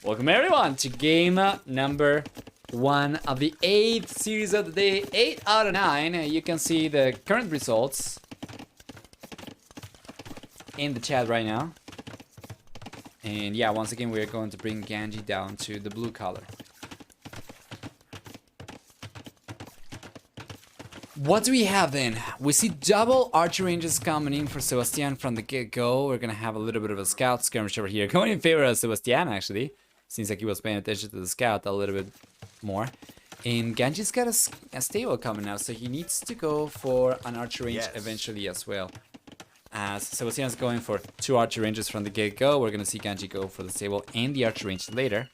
Welcome everyone to game number 1 of the 8th series of the day. 8 out of 9. You can see the current results in the chat right now. And yeah, once again we are going to bring Ganji down to the blue color. What do we have then? We see double archer ranges coming in for Sebastian from the get-go. We're gonna have a little bit of a scout skirmish over here, going in favor of Sebastian actually. Seems like he was paying attention to the scout a little bit more. And Ganji's got a stable coming now, so he needs to go for an archer range eventually as well. As Sebastian's going for 2 archer ranges from the get-go, we're gonna see Ganji go for the stable and the archer range later.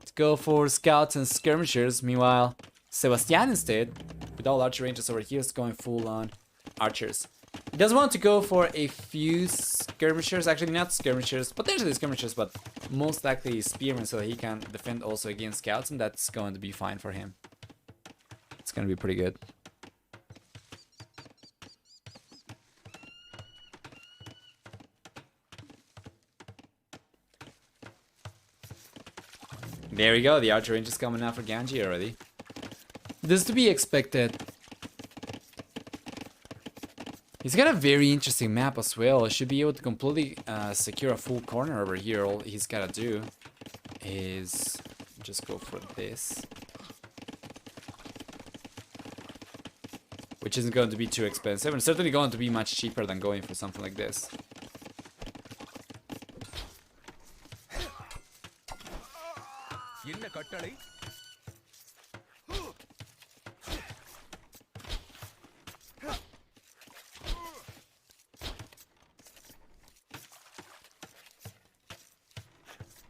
To go for scouts and skirmishers, meanwhile, Sebastian instead, with all archer ranges over here, is going full on archers. He does want to go for a few skirmishers, actually not skirmishers, potentially skirmishers, but most likely spearmen so that he can defend also against scouts, and that's going to be fine for him. It's going to be pretty good. There we go, the archer range is coming out for Ganji already. This is to be expected. He's got a very interesting map as well. He should be able to completely secure a full corner over here. All he's got to do is just go for this. Which isn't going to be too expensive, and certainly going to be much cheaper than going for something like this.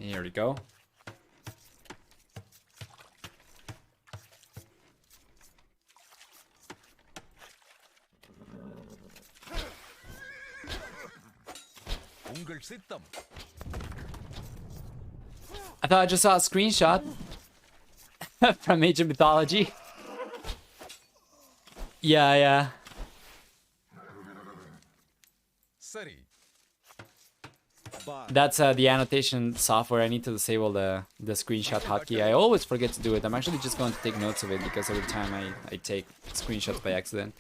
Here we go. I thought I just saw a screenshot from Age of Mythology. Yeah. That's the annotation software. I need to disable the screenshot hotkey. I always forget to do it. I'm actually just going to take notes of it because every time I take screenshots by accident.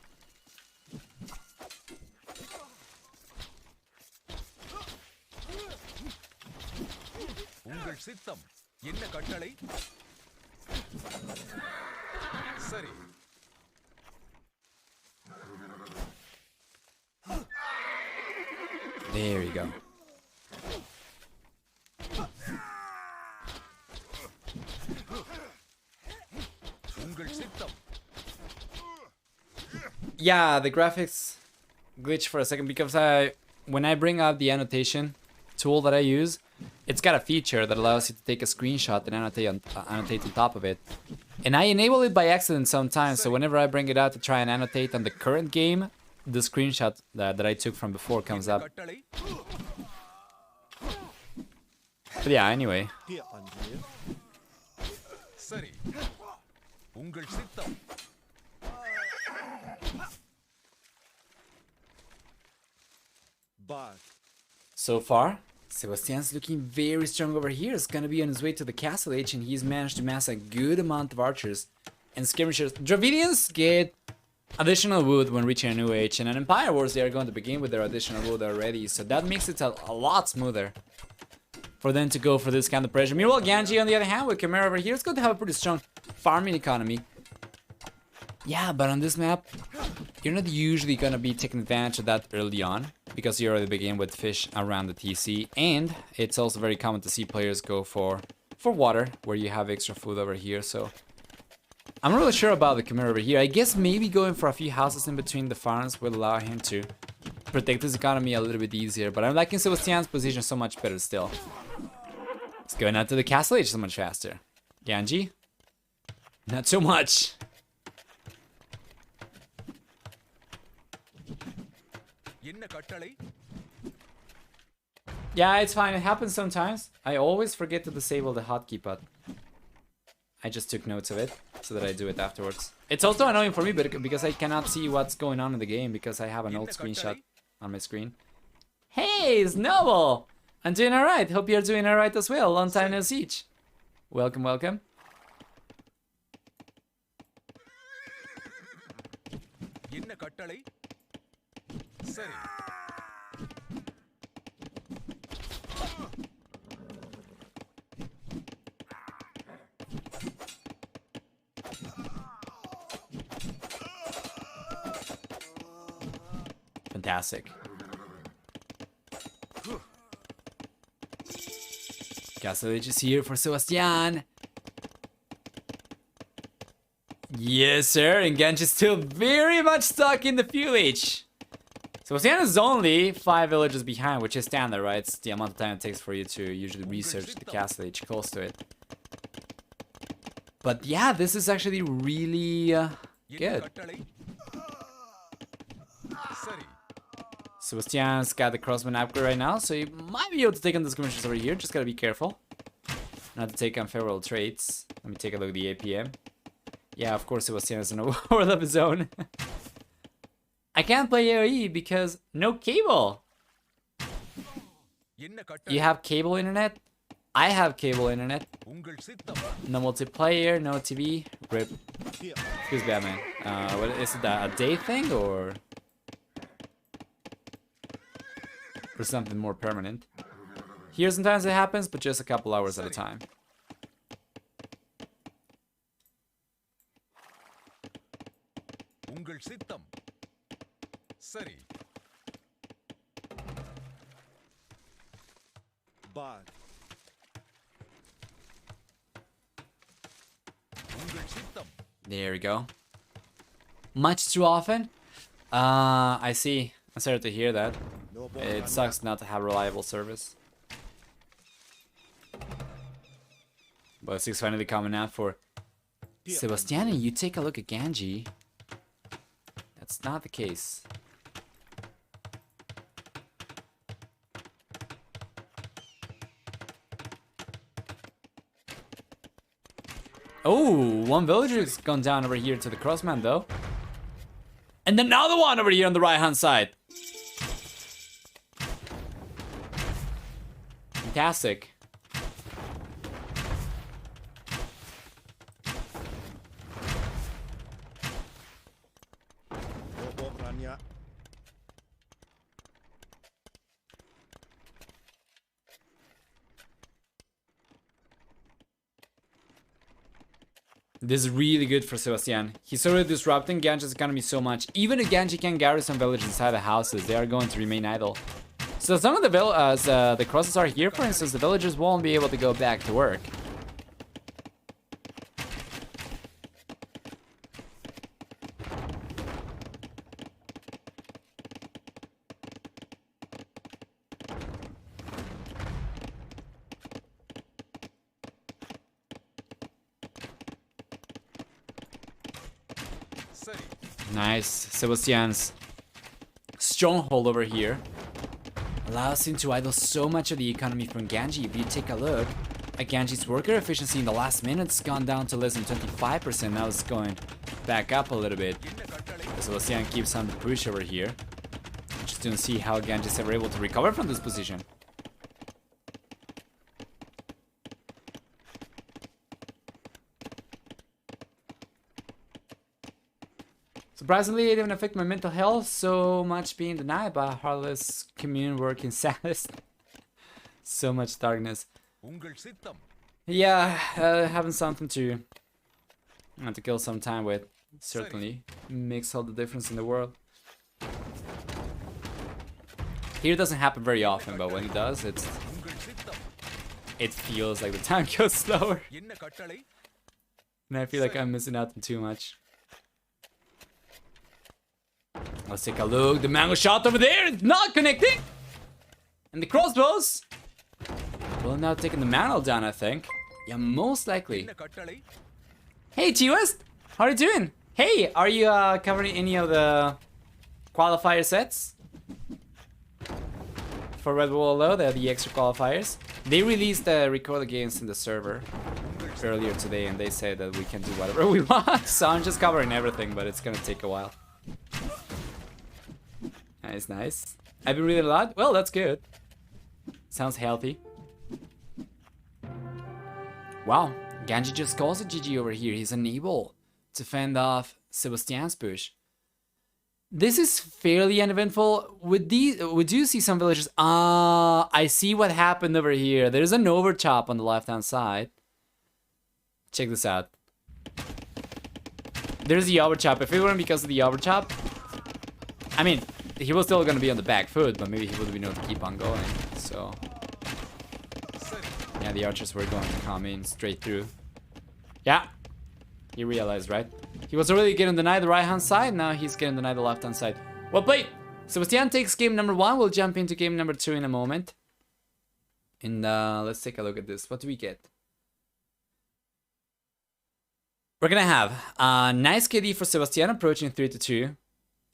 There you go. Yeah, the graphics glitched for a second because when I bring up the annotation tool that I use, it's got a feature that allows you to take a screenshot and annotate on top of it. And I enable it by accident sometimes, so whenever I bring it out to try and annotate on the current game, the screenshot that I took from before comes up. But yeah, anyway. So far, Sebastian's looking very strong over here. He's gonna be on his way to the castle age, and he's managed to mass a good amount of archers and skirmishers. Dravidians get additional wood when reaching a new age, and in Empire Wars they are going to begin with their additional wood already, so that makes it a lot smoother for them to go for this kind of pressure. Meanwhile, Ganji, on the other hand, with Chimera over here, is going to have a pretty strong farming economy. Yeah, but on this map, you're not usually going to be taking advantage of that early on, because you already begin with fish around the TC, and it's also very common to see players go for water, where you have extra food over here, so I'm not really sure about the Chimera over here. I guess maybe going for a few houses in between the farms will allow him to protect his economy a little bit easier, but I'm liking Sebastian's position so much better still. It's going out to the castle age so much faster. Ganji? Not so much. Yeah, it's fine. It happens sometimes. I always forget to disable the hotkey, but I just took notes of it so that I do it afterwards. It's also annoying for me because I cannot see what's going on in the game because I have an old screenshot on my screen. Hey, Snowball! I'm doing alright. Hope you're doing alright as well. Long time no see. Welcome, welcome. Fantastic. Castle Age is here for Sebastian. Yes, sir. And Ganji is still very much stuck in the Fuel Age. Sebastian is only 5 villages behind, which is standard, right? It's the amount of time it takes for you to usually research the Castle Age close to it. But yeah, this is actually really good. Sebastian's got the crossman upgrade right now, so you might be able to take on the skirmishers over here. Just gotta be careful not to take unfavorable traits. Let me take a look at the APM. Yeah, of course Sebastian is in a world of his own. I can't play AoE because no cable. You have cable internet? I have cable internet. No multiplayer, no TV. RIP. Who's Batman? What is it? A day thing or something more permanent? Here sometimes it happens, but just a couple hours at a time. There we go. Much too often? I see. I'm sorry to hear that. It sucks not to have reliable service. But 6 finally coming out for Sebastian. You take a look at Ganji. That's not the case. Oh, one villager's gone down over here to the crossman though. And another one over here on the right hand side. Fantastic. This is really good for Sebastian. He's already disrupting Ganji's economy so much. Even if Ganji can garrison villages inside the houses, they are going to remain idle. So some of the crosses are here, for instance, the villagers won't be able to go back to work. Nice. Sebastian's stronghold over here allows him to idle so much of the economy from Ganji. If you take a look at Ganji's worker efficiency in the last minute, it's gone down to less than 25%. Now it's going back up a little bit. Sebastian keeps on the push over here. Just to see how Ganji's ever able to recover from this position. Surprisingly, it didn't affect my mental health so much being denied by heartless commune work in sadness. So much darkness. Yeah, having something to kill some time with certainly makes all the difference in the world. Here it doesn't happen very often, but when it does, it feels like the time goes slower. And I feel like I'm missing out on too much. Let's take a look. The mango shot over there is not connecting. And the crossbows. Well, now taking the mantle down, I think. Yeah, most likely. Hey, T-West. How are you doing? Hey, are you covering any of the qualifier sets? For RBWL, they're the extra qualifiers. They released the record games in the server earlier today, and they say that we can do whatever we want. So I'm just covering everything, but it's gonna take a while. Nice, nice. I've been reading a lot. Well, that's good. Sounds healthy. Wow, Ganji just calls a GG over here. He's unable to fend off Sebastian's push. This is fairly uneventful. We do see some villagers. I see what happened over here. There's an overchop on the left-hand side. Check this out. There's the overchop. If it weren't because of the overchop, I mean, he was still gonna be on the back foot, but maybe he would be able to keep on going. So, yeah, the archers were going to come in straight through. Yeah, he realized, right? He was already getting denied the right-hand side. Now he's getting denied the left-hand side. Well played. Sebastian takes game number 1. We'll jump into game number 2 in a moment. And let's take a look at this. What do we get? We're gonna have a nice KD for Sebastian, approaching 3-2.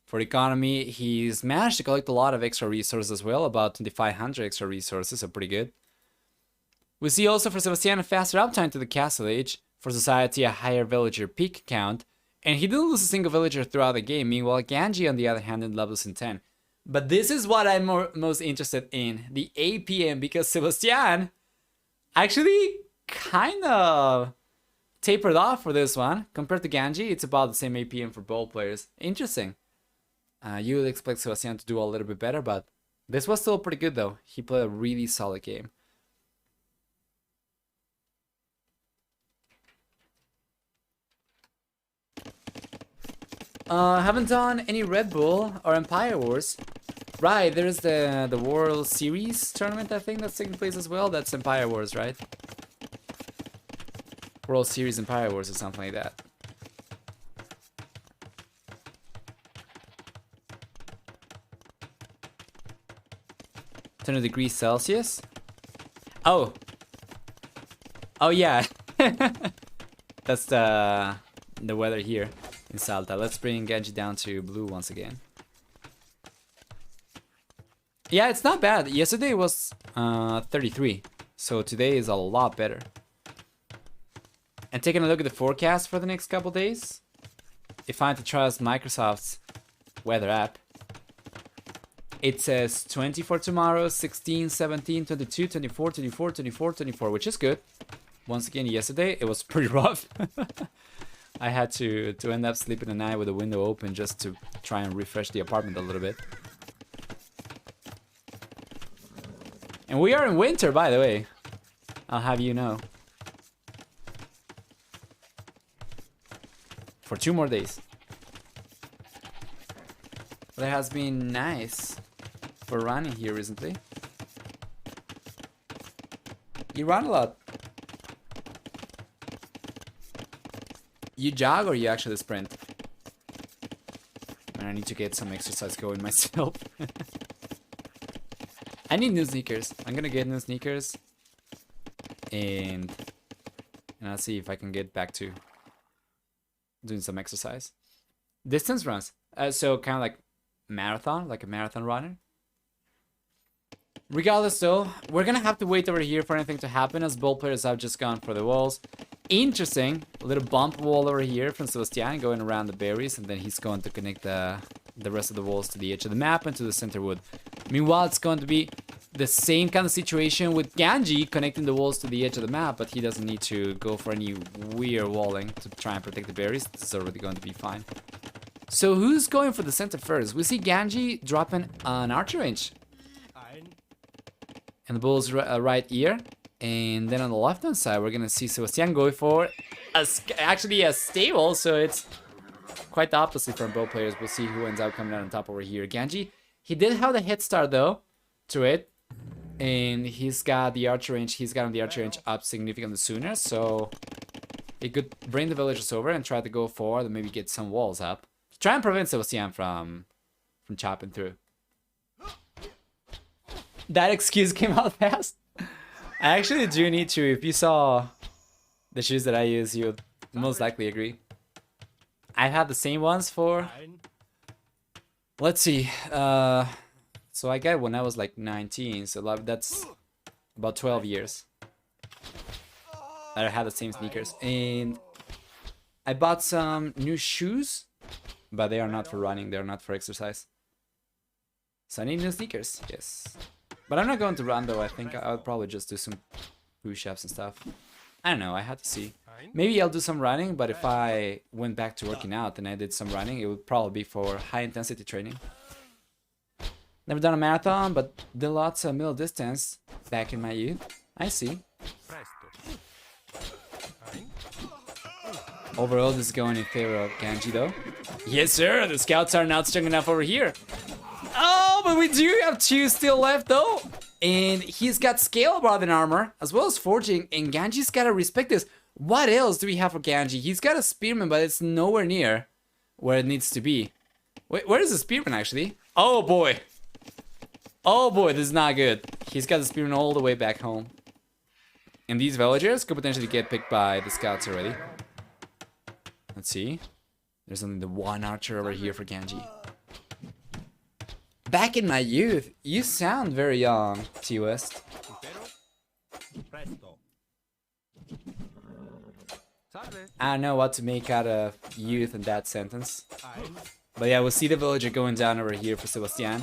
For economy, he's managed to collect a lot of extra resources as well, about 2,500 extra resources, so pretty good. We see also for Sebastian a faster uptime to the castle age. For society, a higher villager peak count. And he didn't lose a single villager throughout the game. Meanwhile, Ganji, on the other hand, did levels in 10. But this is what I'm most interested in. The APM, because Sebastian actually kind of tapered off for this one. Compared to Ganji, it's about the same APM for both players. Interesting. You would expect Sebastian to do a little bit better, but this was still pretty good though. He played a really solid game. Haven't done any Red Bull or Empire Wars. Right, there's the World Series tournament, I think, that's taking place as well. That's Empire Wars, right? World Series Empire Wars or something like that. 20 degrees Celsius. Oh. Oh yeah. That's the weather here in Salta. Let's bring Ganji down to blue once again. Yeah, it's not bad. Yesterday was 33, so today is a lot better. And taking a look at the forecast for the next couple days, if I had to trust Microsoft's weather app, it says 20 for tomorrow, 16, 17, 22, 24, 24, 24, 24, which is good. Once again, yesterday it was pretty rough. I had to end up sleeping at night with the window open just to try and refresh the apartment a little bit. And we are in winter, by the way. I'll have you know. For 2 more days. But it has been nice for running here recently. You run a lot. You jog or you actually sprint? And I need to get some exercise going myself. I need new sneakers. I'm gonna get new sneakers. And I'll see if I can get back to doing some exercise. Distance runs. So kind of like marathon, like a marathon runner. Regardless though, we're gonna have to wait over here for anything to happen as both players have just gone for the walls. Interesting, a little bump wall over here from Sebastian going around the berries, and then he's going to connect the rest of the walls to the edge of the map and to the center wood. Meanwhile, it's going to be the same kind of situation with Ganji connecting the walls to the edge of the map, but he doesn't need to go for any weird walling to try and protect the berries. This is already going to be fine. So who's going for the center first? We see Ganji dropping an archer range. And the bull's right ear. And then on the left-hand side, we're going to see Sebastian going for actually a stable. So it's quite the opposite from both players. We'll see who ends up coming out on top over here. Ganji, he did have the head start though to it. And he's got the archer range. He's gotten the archer range up significantly sooner. So he could bring the villagers over and try to go forward and maybe get some walls up. Try and prevent Sebastian from chopping through. That excuse came out fast. I actually do need to. If you saw the shoes that I use, you'd most likely agree. I had the same ones for... Let's see. So I got when I was like 19, so that's about 12 years. I had the same sneakers. And I bought some new shoes, but they are not for running, they are not for exercise. So I need new sneakers, yes. But I'm not going to run though. I think I would probably just do some push-ups and stuff. I don't know, I had to see. Maybe I'll do some running, but if I went back to working out and I did some running, it would probably be for high-intensity training. Never done a marathon, but did lots of middle distance back in my youth. I see. Overall, this is going in favor of Ganji, though. Yes, sir. The scouts are not strong enough over here. Oh, but we do have 2 still left, though. And he's got scale rather than armor, as well as forging. And Ganji's got to respect this. What else do we have for Ganji? He's got a spearman, but it's nowhere near where it needs to be. Wait, where is the spearman, actually? Oh, boy. Oh, boy, this is not good. He's got the spearman all the way back home. And these villagers could potentially get picked by the scouts already. Let's see. There's only the 1 archer over here for Ganji. Back in my youth, you sound very young, T-West. I don't know what to make out of youth in that sentence. But yeah, we'll see the villager going down over here for Sebastian.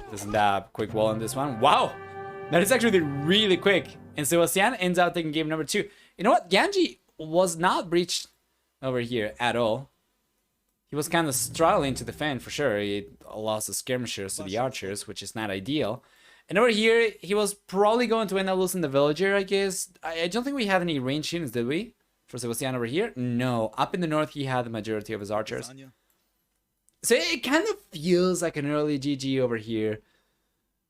Doesn't that quick wall on this one? Wow! That is actually really quick. And Sebastian ends up taking game number 2. You know what? Ganji was not breached over here at all. He was kind of struggling to defend for sure. He lost the skirmishers to the archers, which is not ideal. And over here, he was probably going to end up losing the villager, I guess. I don't think we had any ranged units, did we? For Sebastian over here? No. Up in the north, he had the majority of his archers. So it kind of feels like an early GG over here.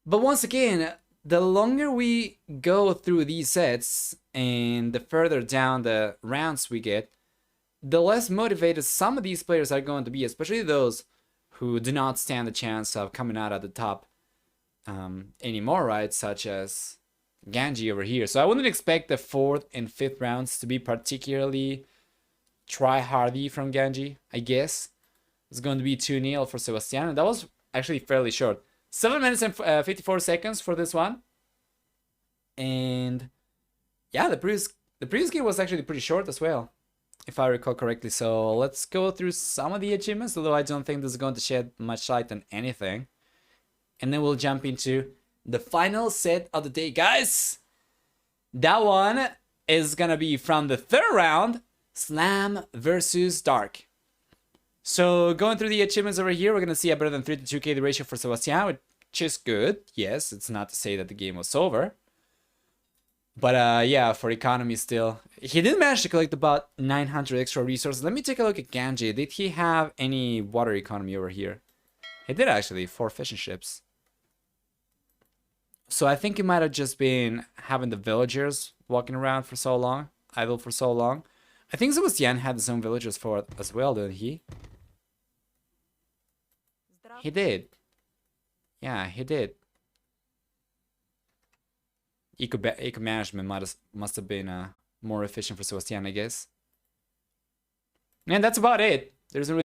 But once again, the longer we go through these sets and the further down the rounds we get, the less motivated some of these players are going to be, especially those who do not stand a chance of coming out at the top anymore, right? Such as Ganji over here. So I wouldn't expect the 4th and 5th rounds to be particularly try-hardy from Ganji, I guess. It's going to be 2-0 for Sebastian, and that was actually fairly short. 7 minutes and 54 seconds for this one. And yeah, the previous game was actually pretty short as well, if I recall correctly. So let's go through some of the achievements, although I don't think this is going to shed much light on anything. And then we'll jump into the final set of the day, guys. That one is going to be from the 3rd round, Slam versus Dark. So going through the achievements over here, we're going to see a better than 3 to 2 KD ratio for Sebastian, which is good. Yes, it's not to say that the game was over. But yeah, for economy still. He did manage to collect about 900 extra resources. Let me take a look at Ganji. Did he have any water economy over here? He did actually, 4 fishing ships. So I think he might have just been having the villagers walking around for so long, idle for so long. I think Sebastian had his own villagers for it as well, didn't he? He did. Yeah, he did. Eco management must have been more efficient for Sebastian, I guess. And that's about it. There's a